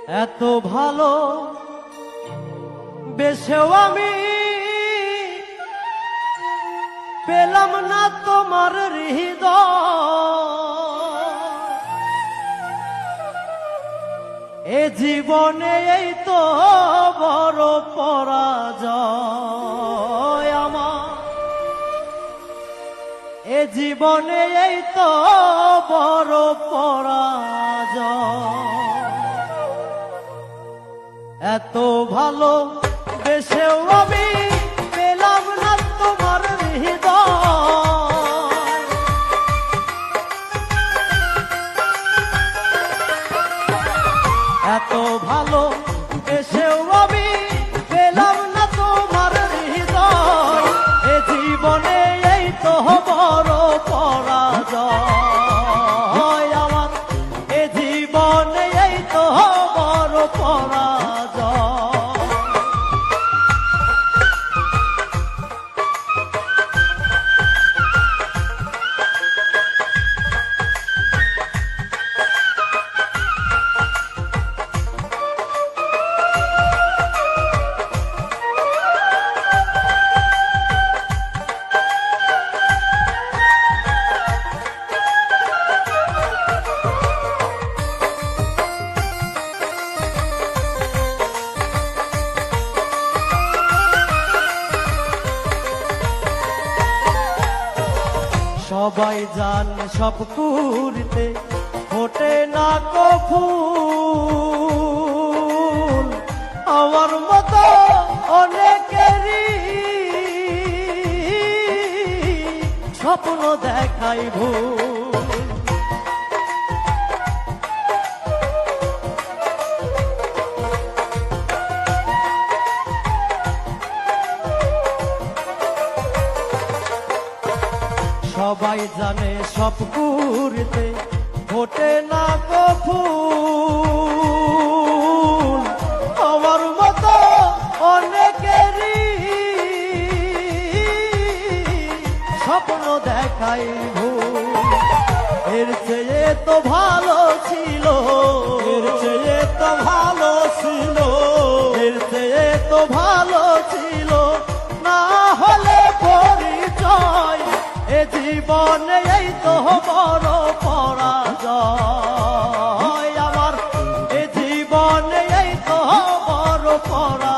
এত ভালো বেশেও আমি পেলাম না তোমার হৃদয়। এ জীবনে এই তো বড় পরাজয় আমার, এ জীবনে এই তো বড় পরাজয়। এত ভালো বেশেও আমি পেলাম না তোমার হৃদয়। এত ভালো বেশেও আমি পেলাম না তোমার হৃদয়। এ জীবনে এই তো বড় পরাজয় আমার, এ জীবনে এই তো বড় পরাজয়। সবাই জানে সব কুড়িতে ফোটে না কো ফুল, আমার মতো অনেকেরই স্বপ্ন দেখাই ভুল। সবাই জানে সব কুড়িতে ফোটে না গো ফুল, আমার মতো অনেকেরই স্বপ্ন দেখাই ভুল। এর চেয়ে তো ভালো ছিল, এর চেয়ে তো ভালো ছিল, এর চেয়ে তো ভালো ছিল না হলে পরিচয়। এ জীবনে এই তো বড় পরাজয় আমার, এ জীবনে এই তো বড় পরাজয়।